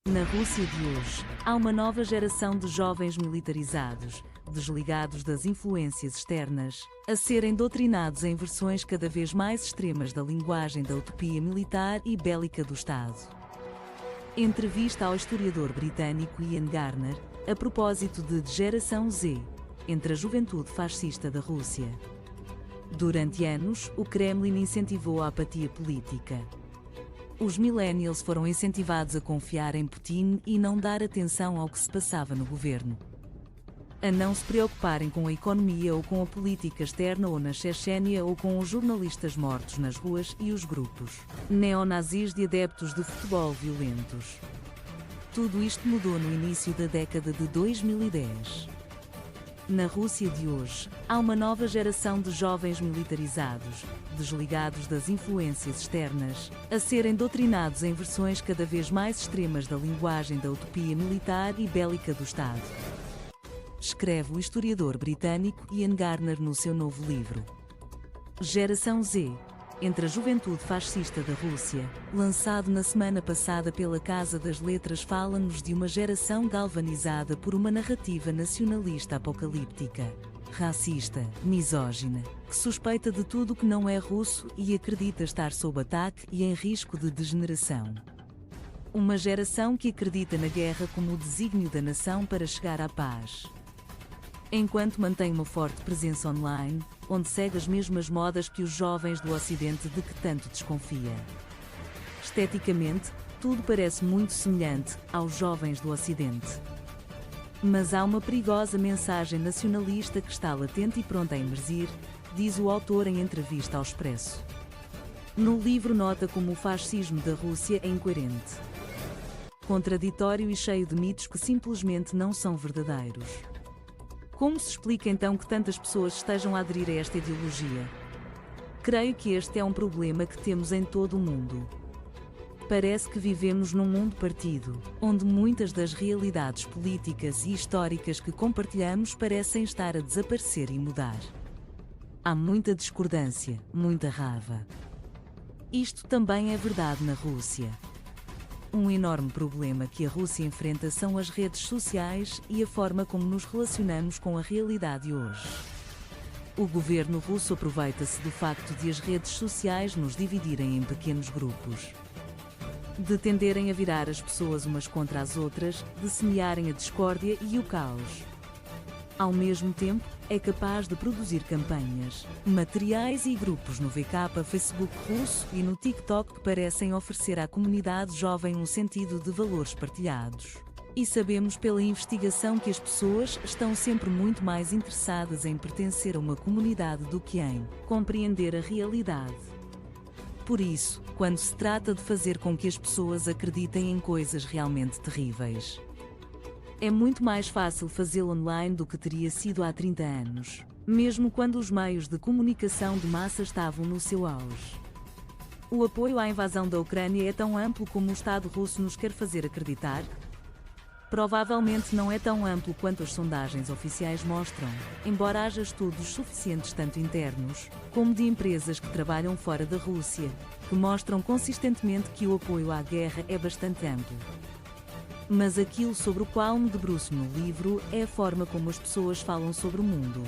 Na Rússia de hoje, há uma nova geração de jovens militarizados, desligados das influências externas, a serem doutrinados em versões cada vez mais extremas da linguagem da utopia militar e bélica do Estado. Entrevista ao historiador britânico Ian Garner, a propósito de Geração Z, entre a juventude fascista da Rússia. Durante anos, o Kremlin incentivou a apatia política. Os millennials foram incentivados a confiar em Putin e não dar atenção ao que se passava no governo. A não se preocuparem com a economia ou com a política externa ou na Chechênia ou com os jornalistas mortos nas ruas e os grupos neonazis de adeptos de futebol violentos. Tudo isto mudou no início da década de 2010. Na Rússia de hoje, há uma nova geração de jovens militarizados, desligados das influências externas, a serem doutrinados em versões cada vez mais extremas da linguagem da utopia militar e bélica do Estado. Escreve o historiador britânico Ian Garner no seu novo livro. Geração Z, entre a juventude fascista da Rússia, lançado na semana passada pela Casa das Letras, fala-nos de uma geração galvanizada por uma narrativa nacionalista apocalíptica, racista, misógina, que suspeita de tudo que não é russo e acredita estar sob ataque e em risco de degeneração. Uma geração que acredita na guerra como o desígnio da nação para chegar à paz. Enquanto mantém uma forte presença online, onde segue as mesmas modas que os jovens do Ocidente de que tanto desconfia. Esteticamente, tudo parece muito semelhante aos jovens do Ocidente. Mas há uma perigosa mensagem nacionalista que está latente e pronta a emergir, diz o autor em entrevista ao Expresso. No livro nota como o fascismo da Rússia é incoerente, contraditório e cheio de mitos que simplesmente não são verdadeiros. Como se explica então que tantas pessoas estejam a aderir a esta ideologia? Creio que este é um problema que temos em todo o mundo. Parece que vivemos num mundo partido, onde muitas das realidades políticas e históricas que compartilhamos parecem estar a desaparecer e mudar. Há muita discordância, muita raiva. Isto também é verdade na Rússia. Um enorme problema que a Rússia enfrenta são as redes sociais e a forma como nos relacionamos com a realidade hoje. O governo russo aproveita-se do facto de as redes sociais nos dividirem em pequenos grupos, de tenderem a virar as pessoas umas contra as outras, de semearem a discórdia e o caos. Ao mesmo tempo, é capaz de produzir campanhas, materiais e grupos no VK, Facebook russo e no TikTok que parecem oferecer à comunidade jovem um sentido de valores partilhados. E sabemos pela investigação que as pessoas estão sempre muito mais interessadas em pertencer a uma comunidade do que em compreender a realidade. Por isso, quando se trata de fazer com que as pessoas acreditem em coisas realmente terríveis, é muito mais fácil fazê-lo online do que teria sido há 30 anos, mesmo quando os meios de comunicação de massa estavam no seu auge. O apoio à invasão da Ucrânia é tão amplo como o Estado russo nos quer fazer acreditar? Provavelmente não é tão amplo quanto as sondagens oficiais mostram, embora haja estudos suficientes tanto internos, como de empresas que trabalham fora da Rússia, que mostram consistentemente que o apoio à guerra é bastante amplo. Mas aquilo sobre o qual me debruço no livro é a forma como as pessoas falam sobre o mundo.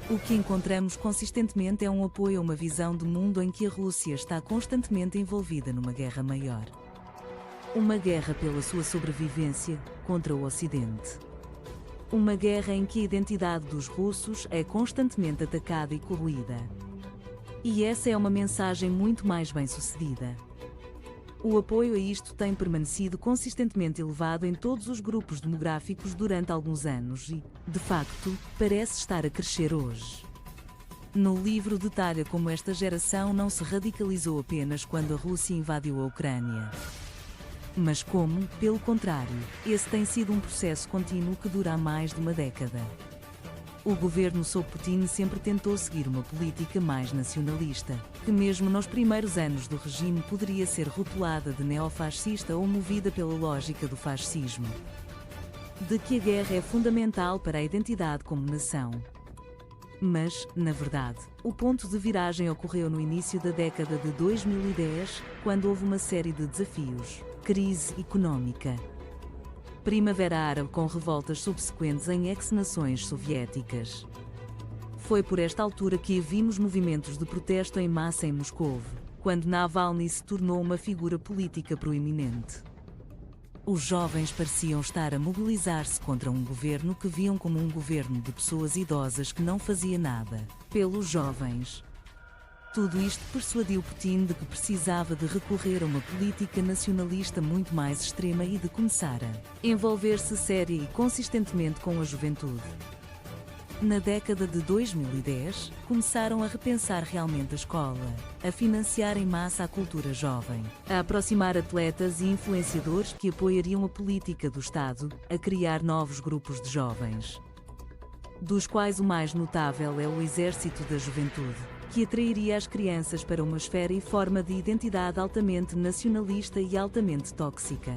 O que encontramos consistentemente é um apoio a uma visão de mundo em que a Rússia está constantemente envolvida numa guerra maior. Uma guerra pela sua sobrevivência contra o Ocidente. Uma guerra em que a identidade dos russos é constantemente atacada e corroída. E essa é uma mensagem muito mais bem-sucedida. O apoio a isto tem permanecido consistentemente elevado em todos os grupos demográficos durante alguns anos e, de facto, parece estar a crescer hoje. No livro detalha como esta geração não se radicalizou apenas quando a Rússia invadiu a Ucrânia, mas como, pelo contrário, esse tem sido um processo contínuo que dura há mais de uma década. O governo sob Putin sempre tentou seguir uma política mais nacionalista, que mesmo nos primeiros anos do regime poderia ser rotulada de neofascista ou movida pela lógica do fascismo. De que a guerra é fundamental para a identidade como nação. Mas, na verdade, o ponto de viragem ocorreu no início da década de 2010, quando houve uma série de desafios Crise económica. Primavera Árabe com revoltas subsequentes em ex-nações soviéticas. Foi por esta altura que vimos movimentos de protesto em massa em Moscovo, quando Navalny se tornou uma figura política proeminente. Os jovens pareciam estar a mobilizar-se contra um governo que viam como um governo de pessoas idosas que não fazia nada pelos jovens. Tudo isto persuadiu Putin de que precisava de recorrer a uma política nacionalista muito mais extrema e de começar a envolver-se séria e consistentemente com a juventude. Na década de 2010, começaram a repensar realmente a escola, a financiar em massa a cultura jovem, a aproximar atletas e influenciadores que apoiariam a política do Estado, a criar novos grupos de jovens, dos quais o mais notável é o Exército da Juventude, que atrairia as crianças para uma esfera e forma de identidade altamente nacionalista e altamente tóxica.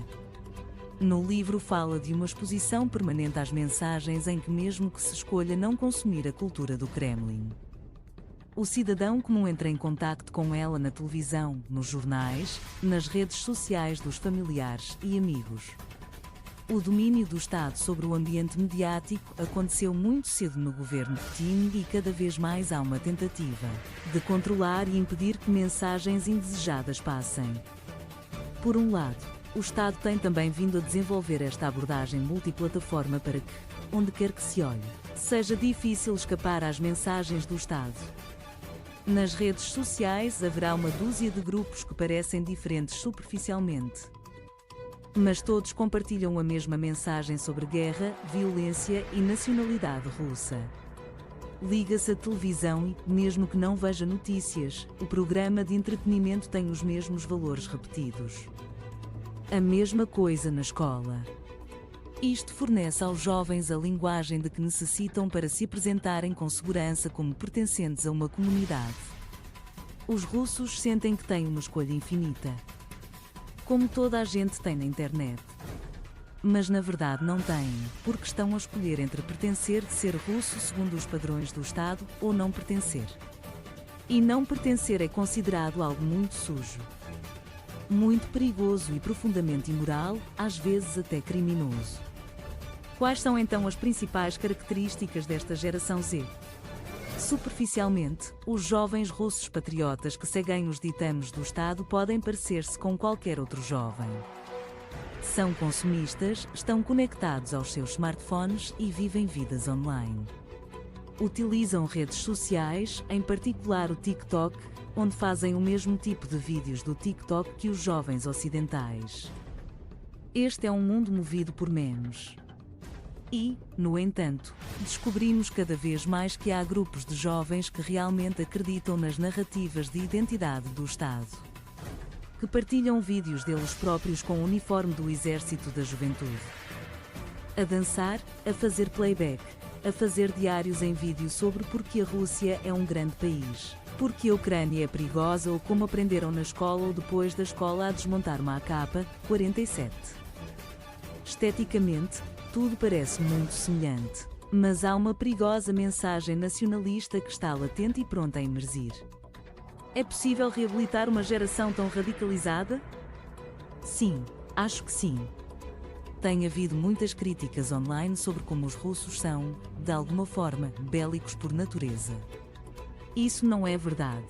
No livro fala de uma exposição permanente às mensagens em que mesmo que se escolha não consumir a cultura do Kremlin, o cidadão comum entra em contacto com ela na televisão, nos jornais, nas redes sociais dos familiares e amigos. O domínio do Estado sobre o ambiente mediático aconteceu muito cedo no governo Putin e cada vez mais há uma tentativa de controlar e impedir que mensagens indesejadas passem. Por um lado, o Estado tem também vindo a desenvolver esta abordagem multiplataforma para que, onde quer que se olhe, seja difícil escapar às mensagens do Estado. Nas redes sociais haverá uma dúzia de grupos que parecem diferentes superficialmente, mas todos compartilham a mesma mensagem sobre guerra, violência e nacionalidade russa. Liga-se à televisão e, mesmo que não veja notícias, o programa de entretenimento tem os mesmos valores repetidos. A mesma coisa na escola. Isto fornece aos jovens a linguagem de que necessitam para se apresentarem com segurança como pertencentes a uma comunidade. Os russos sentem que têm uma escolha infinita, como toda a gente tem na internet. Mas na verdade não têm, porque estão a escolher entre pertencer de ser russo segundo os padrões do Estado ou não pertencer. E não pertencer é considerado algo muito sujo, muito perigoso e profundamente imoral, às vezes até criminoso. Quais são então as principais características desta geração Z? Superficialmente, os jovens russos patriotas que seguem os ditames do Estado podem parecer-se com qualquer outro jovem. São consumistas, estão conectados aos seus smartphones e vivem vidas online. Utilizam redes sociais, em particular o TikTok, onde fazem o mesmo tipo de vídeos do TikTok que os jovens ocidentais. Este é um mundo movido por memes. E, no entanto, descobrimos cada vez mais que há grupos de jovens que realmente acreditam nas narrativas de identidade do Estado, que partilham vídeos deles próprios com o uniforme do Exército da Juventude, a dançar, a fazer playback, a fazer diários em vídeo sobre porque a Rússia é um grande país, porque a Ucrânia é perigosa ou como aprenderam na escola ou depois da escola a desmontar uma AK-47. Esteticamente, tudo parece muito semelhante, mas há uma perigosa mensagem nacionalista que está latente e pronta a emergir. É possível reabilitar uma geração tão radicalizada? Sim, acho que sim. Tem havido muitas críticas online sobre como os russos são, de alguma forma, bélicos por natureza. Isso não é verdade.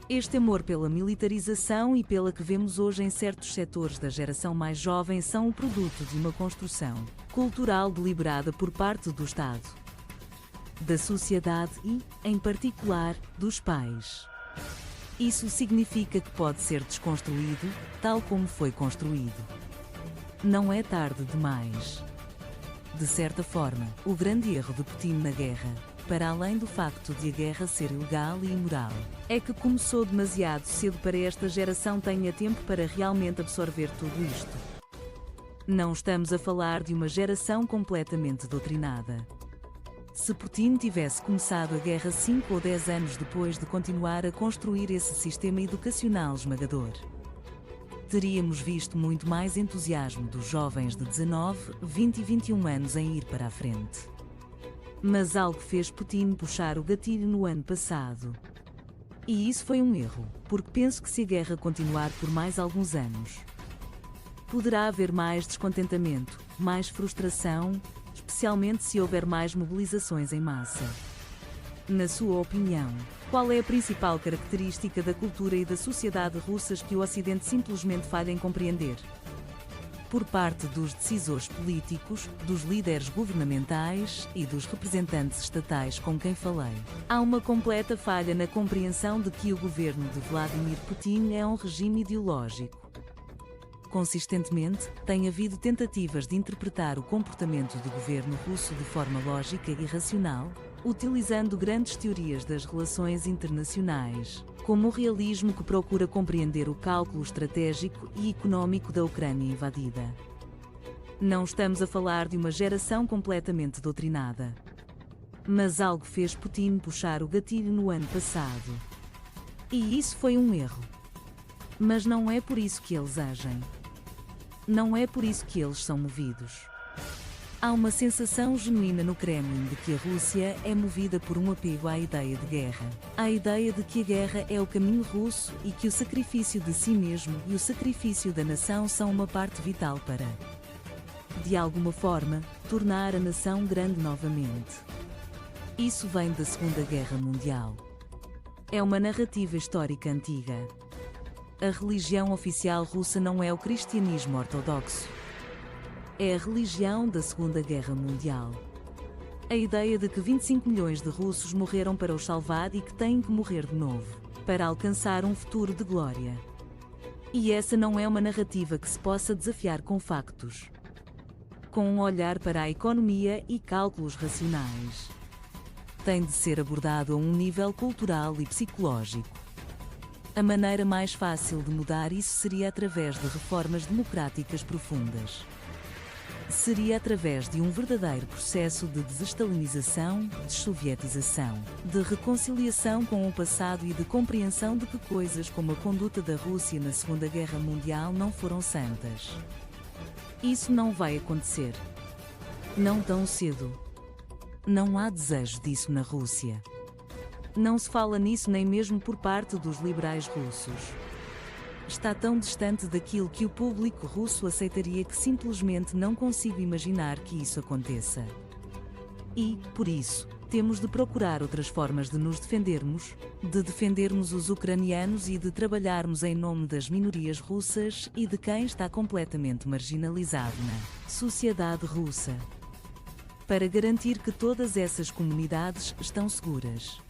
Este amor pela militarização e pela que vemos hoje em certos setores da geração mais jovem são o produto de uma construção cultural deliberada por parte do Estado, da sociedade e, em particular, dos pais. Isso significa que pode ser desconstruído, tal como foi construído. Não é tarde demais. De certa forma, o grande erro de Putin na guerra, para além do facto de a guerra ser ilegal e imoral, é que começou demasiado cedo para esta geração tenha tempo para realmente absorver tudo isto. Não estamos a falar de uma geração completamente doutrinada. Se Putin tivesse começado a guerra 5 ou 10 anos depois de continuar a construir esse sistema educacional esmagador, teríamos visto muito mais entusiasmo dos jovens de 19, 20 e 21 anos em ir para a frente. Mas algo fez Putin puxar o gatilho no ano passado. E isso foi um erro, porque penso que se a guerra continuar por mais alguns anos, Poderá haver mais descontentamento, mais frustração, especialmente se houver mais mobilizações em massa. Na sua opinião, qual é a principal característica da cultura e da sociedade russas que o Ocidente simplesmente falha em compreender? Por parte dos decisores políticos, dos líderes governamentais e dos representantes estatais com quem falei, há uma completa falha na compreensão de que o governo de Vladimir Putin é um regime ideológico. Consistentemente, tem havido tentativas de interpretar o comportamento do governo russo de forma lógica e racional, utilizando grandes teorias das relações internacionais, como o realismo que procura compreender o cálculo estratégico e econômico da Ucrânia invadida. Não estamos a falar de uma geração completamente doutrinada. Mas algo fez Putin puxar o gatilho no ano passado. E isso foi um erro. Mas não é por isso que eles agem. Não é por isso que eles são movidos. Há uma sensação genuína no Kremlin de que a Rússia é movida por um apego à ideia de guerra. À ideia de que a guerra é o caminho russo e que o sacrifício de si mesmo e o sacrifício da nação são uma parte vital para, de alguma forma, tornar a nação grande novamente. Isso vem da Segunda Guerra Mundial. É uma narrativa histórica antiga. A religião oficial russa não é o cristianismo ortodoxo. É a religião da Segunda Guerra Mundial. A ideia de que 25 milhões de russos morreram para os salvar e que têm que morrer de novo, para alcançar um futuro de glória. E essa não é uma narrativa que se possa desafiar com factos. Com um olhar para a economia e cálculos racionais. Tem de ser abordado a um nível cultural e psicológico. A maneira mais fácil de mudar isso seria através de reformas democráticas profundas. Seria através de um verdadeiro processo de desestalinização, dessovietização, de reconciliação com o passado e de compreensão de que coisas como a conduta da Rússia na Segunda Guerra Mundial não foram santas. Isso não vai acontecer. Não tão cedo. Não há desejo disso na Rússia. Não se fala nisso nem mesmo por parte dos liberais russos. Está tão distante daquilo que o público russo aceitaria que simplesmente não consigo imaginar que isso aconteça. E, por isso, temos de procurar outras formas de nos defendermos, de defendermos os ucranianos e de trabalharmos em nome das minorias russas e de quem está completamente marginalizado na sociedade russa, para garantir que todas essas comunidades estão seguras.